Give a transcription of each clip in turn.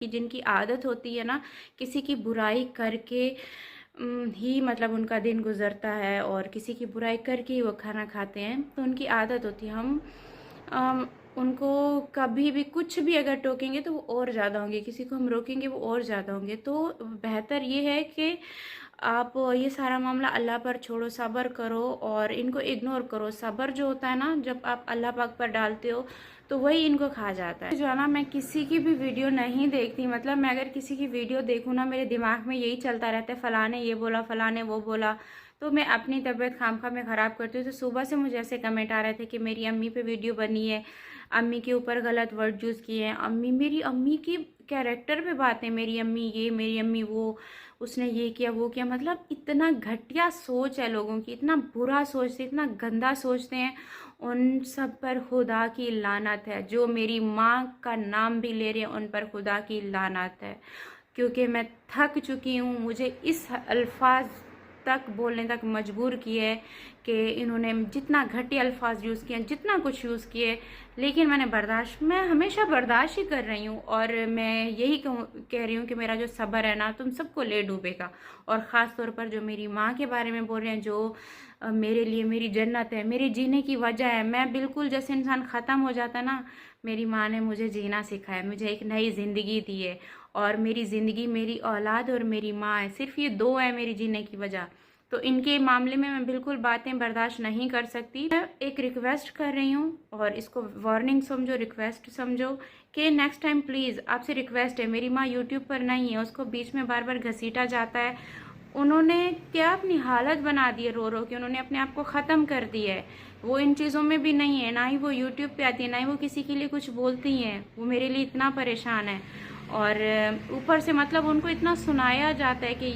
कि जिनकी आदत होती है ना किसी की बुराई करके ही मतलब उनका दिन गुजरता है, और किसी की बुराई करके ही वो खाना खाते हैं, तो उनकी आदत होती है। हम उनको कभी भी कुछ भी अगर टोकेंगे तो वो और ज़्यादा होंगे, किसी को हम रोकेंगे वो और ज़्यादा होंगे। तो बेहतर ये है कि आप ये सारा मामला अल्लाह पर छोड़ो, सब्र करो और इनको इग्नोर करो। सब्र जो होता है ना, जब आप अल्लाह पाक पर डालते हो तो वही इनको खा जाता है। जो है ना, मैं किसी की भी वीडियो नहीं देखती, मतलब मैं अगर किसी की वीडियो देखूँ ना, मेरे दिमाग में यही चलता रहता है, फ़लाने ये बोला, फ़लाने वो बोला, तो मैं अपनी तबीयत खामखा में ख़राब करती हूँ। तो सुबह से मुझे ऐसे कमेंट आ रहे थे कि मेरी अम्मी पे वीडियो बनी है, अम्मी के ऊपर गलत वर्ड यूज़ किए हैं, मेरी अम्मी की कैरेक्टर पे बातें, मेरी अम्मी ये, मेरी अम्मी वो, उसने ये किया वो किया। मतलब इतना घटिया सोच है लोगों की, इतना बुरा सोचते, इतना गंदा सोचते हैं। उन सब पर खुदा की लानत है। जो मेरी माँ का नाम भी ले रहे हैं उन पर खुदा की लानत है, क्योंकि मैं थक चुकी हूँ। मुझे इस अल्फाज तक बोलने तक मजबूर किए कि इन्होंने जितना घटिया अल्फाज यूज़ किए, जितना कुछ यूज़ किए, लेकिन मैं हमेशा बर्दाश्त ही कर रही हूँ। और मैं यही कह रही हूँ कि मेरा जो सब्र है ना, तुम सबको ले डूबेगा। और ख़ास तौर पर जो मेरी माँ के बारे में बोल रहे हैं, जो मेरे लिए मेरी जन्नत है, मेरे जीने की वजह है। मैं बिल्कुल, जैसे इंसान ख़त्म हो जाता ना, मेरी माँ ने मुझे जीना सिखाया, मुझे एक नई ज़िंदगी दी है। और मेरी ज़िंदगी, मेरी औलाद और मेरी माँ है, सिर्फ ये दो है मेरी जीने की वजह। तो इनके मामले में मैं बिल्कुल बातें बर्दाश्त नहीं कर सकती। मैं एक रिक्वेस्ट कर रही हूँ, और इसको वार्निंग समझो, रिक्वेस्ट समझो, कि नेक्स्ट टाइम प्लीज़ आपसे रिक्वेस्ट है। मेरी माँ यूट्यूब पर नहीं है, उसको बीच में बार बार घसीटा जाता है। उन्होंने क्या अपनी हालत बना दी है, रो रो के उन्होंने अपने आप को ख़त्म कर दिया है। वो इन चीज़ों में भी नहीं है, ना ही वो यूट्यूब पे आती है, ना ही वो किसी के लिए कुछ बोलती हैं। वो मेरे लिए इतना परेशान है। और ऊपर से मतलब उनको इतना सुनाया जाता है कि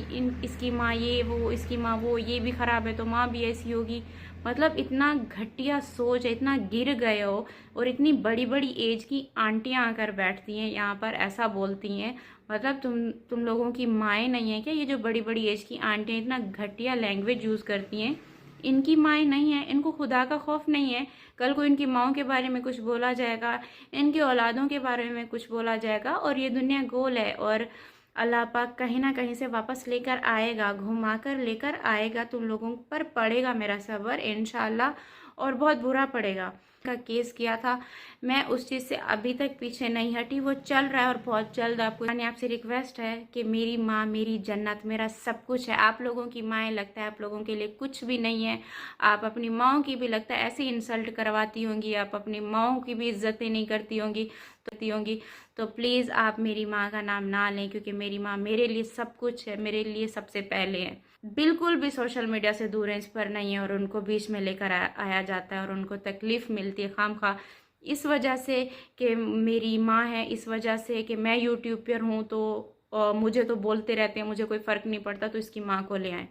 इसकी माँ ये, वो इसकी माँ वो, ये भी ख़राब है तो माँ भी ऐसी होगी। मतलब इतना घटिया सोच है, इतना गिर गए हो। और इतनी बड़ी बड़ी एज की आंटियाँ आकर बैठती हैं यहाँ पर, ऐसा बोलती हैं। मतलब तुम लोगों की माएँ नहीं है क्या? ये जो बड़ी बड़ी एज की आंटियाँ इतना घटिया लैंग्वेज यूज़ करती हैं, इनकी माएँ नहीं है? इनको खुदा का खौफ नहीं है? कल को इनकी माओं के बारे में कुछ बोला जाएगा, इनकी औलादों के बारे में कुछ बोला जाएगा, और ये दुनिया गोल है। और अल्लाह पाक कहीं ना कहीं से वापस लेकर आएगा, घुमा कर लेकर आएगा। तुम लोगों पर पड़ेगा मेरा सब्र इंशाल्लाह, और बहुत बुरा पड़ेगा। का केस किया था, मैं उस चीज़ से अभी तक पीछे नहीं हटी, वो चल रहा है और बहुत जल्द आपको। यानी आपसे रिक्वेस्ट है कि मेरी माँ मेरी जन्नत, मेरा सब कुछ है। आप लोगों की माएँ लगता है आप लोगों के लिए कुछ भी नहीं है। आप अपनी माँओं की भी लगता है ऐसे इंसल्ट करवाती होंगी, आप अपनी माँओं की भी इज्जतें नहीं करती होंगी। तो प्लीज़ आप मेरी माँ का नाम ना लें, क्योंकि मेरी माँ मेरे लिए सब कुछ है, मेरे लिए सबसे पहले है। बिल्कुल भी सोशल मीडिया से दूर है, इस पर नहीं है। और उनको बीच में लेकर आया जाता है, और उनको तकलीफ़ मिलती है खामखा, इस वजह से कि मेरी माँ है, इस वजह से कि मैं यूट्यूब पर हूँ, तो मुझे तो बोलते रहते हैं, मुझे कोई फ़र्क नहीं पड़ता, तो इसकी माँ को ले आएँ।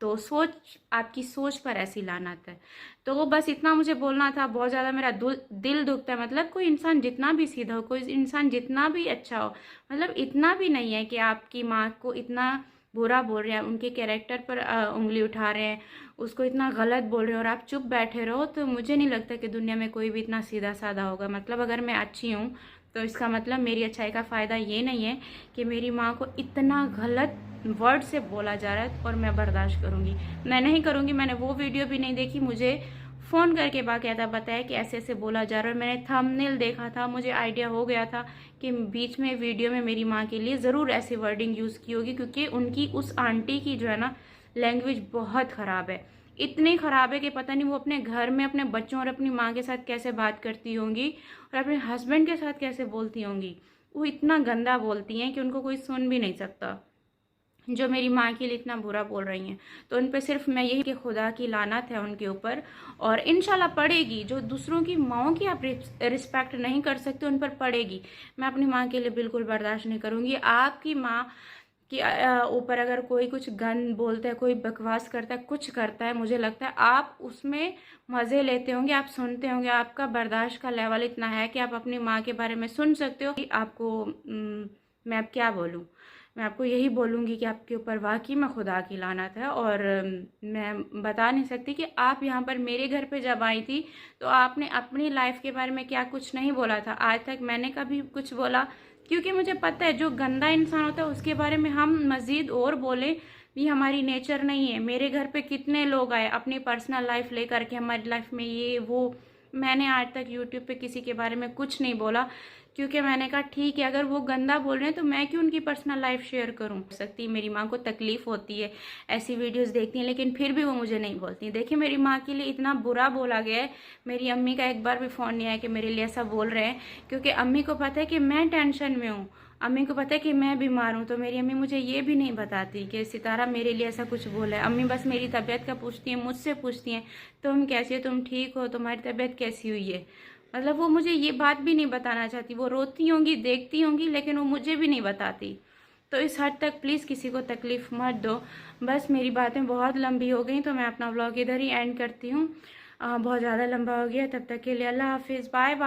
तो आपकी सोच पर ऐसी लानत है। तो वो बस इतना मुझे बोलना था। बहुत ज़्यादा मेरा दिल दुखता है। मतलब कोई इंसान जितना भी सीधा हो, कोई इंसान जितना भी अच्छा हो, मतलब इतना भी नहीं है कि आपकी माँ को इतना बुरा बोल रहे हैं, उनके कैरेक्टर पर उंगली उठा रहे हैं, उसको इतना गलत बोल रहे हैं, और आप चुप बैठे रहो। तो मुझे नहीं लगता कि दुनिया में कोई भी इतना सीधा साधा होगा। मतलब अगर मैं अच्छी हूँ तो इसका मतलब मेरी अच्छाई का फ़ायदा ये नहीं है कि मेरी माँ को इतना गलत वर्ड से बोला जा रहा है, और मैं बर्दाश्त करूँगी? मैं नहीं करूँगी। मैंने वो वीडियो भी नहीं देखी, मुझे फ़ोन करके बाकायदा बताया कि ऐसे ऐसे बोला जा रहा है। मैंने थंबनेल देखा था, मुझे आइडिया हो गया था कि बीच में वीडियो में मेरी माँ के लिए ज़रूर ऐसी वर्डिंग यूज़ की होगी, क्योंकि उनकी उस आंटी की जो है ना लैंग्वेज बहुत ख़राब है। इतनी ख़राब है कि पता नहीं वो अपने घर में अपने बच्चों और अपनी माँ के साथ कैसे बात करती होंगी, और अपने हस्बैंड के साथ कैसे बोलती होंगी। वो इतना गंदा बोलती हैं कि उनको कोई सुन भी नहीं सकता, जो मेरी माँ के लिए इतना बुरा बोल रही हैं। तो उन पे सिर्फ मैं यही कि खुदा की लानत है उनके ऊपर, और इंशाल्लाह पड़ेगी। जो दूसरों की माँओं की आप रिस्पेक्ट नहीं कर सकते, उन पर पड़ेगी। मैं अपनी माँ के लिए बिल्कुल बर्दाश्त नहीं करूँगी। आपकी माँ कि ऊपर अगर कोई कुछ गंद बोलता है, कोई बकवास करता है, कुछ करता है, मुझे लगता है आप उसमें मज़े लेते होंगे, आप सुनते होंगे। आपका बर्दाश्त का लेवल इतना है कि आप अपनी माँ के बारे में सुन सकते हो। कि आपको मैं अब क्या बोलूँ? मैं आपको यही बोलूँगी कि आपके ऊपर वाकई में खुदा की लानत है। और मैं बता नहीं सकती कि आप यहाँ पर मेरे घर पे जब आई थी तो आपने अपनी लाइफ के बारे में क्या कुछ नहीं बोला था। आज तक मैंने कभी कुछ बोला? क्योंकि मुझे पता है जो गंदा इंसान होता है उसके बारे में हम मज़ीद और बोलें भी हमारी नेचर नहीं है। मेरे घर पे कितने लोग आए अपनी पर्सनल लाइफ लेकर के, हमारी लाइफ में ये वो, मैंने आज तक यूट्यूब पे किसी के बारे में कुछ नहीं बोला, क्योंकि मैंने कहा ठीक है, अगर वो गंदा बोल रहे हैं तो मैं क्यों उनकी पर्सनल लाइफ शेयर करूं। सकती मेरी माँ को तकलीफ होती है, ऐसी वीडियोस देखती हैं, लेकिन फिर भी वो मुझे नहीं बोलती। देखिए मेरी माँ के लिए इतना बुरा बोला गया है, मेरी अम्मी का एक बार भी फ़ोन नहीं आया कि मेरे लिए ऐसा बोल रहे हैं, क्योंकि अम्मी को पता है कि मैं टेंशन में हूँ, अम्मी को पता है कि मैं बीमार हूँ। तो मेरी अम्मी मुझे ये भी नहीं बताती कि सितारा मेरे लिए ऐसा कुछ बोला है। अम्मी बस मेरी तबीयत का पूछती हैं, मुझसे पूछती हैं तुम कैसी हो, तुम ठीक हो, तुम्हारी तबीयत कैसी हुई है। मतलब वो मुझे ये बात भी नहीं बताना चाहती। वो रोती होंगी, देखती होंगी, लेकिन वो मुझे भी नहीं बताती। तो इस हद तक प्लीज़ किसी को तकलीफ़ मत दो। बस मेरी बातें बहुत लंबी हो गई, तो मैं अपना व्लॉग इधर ही एंड करती हूँ। बहुत ज़्यादा लंबा हो गया। तब तक के लिए अल्लाह हाफिज़, बाय बाय।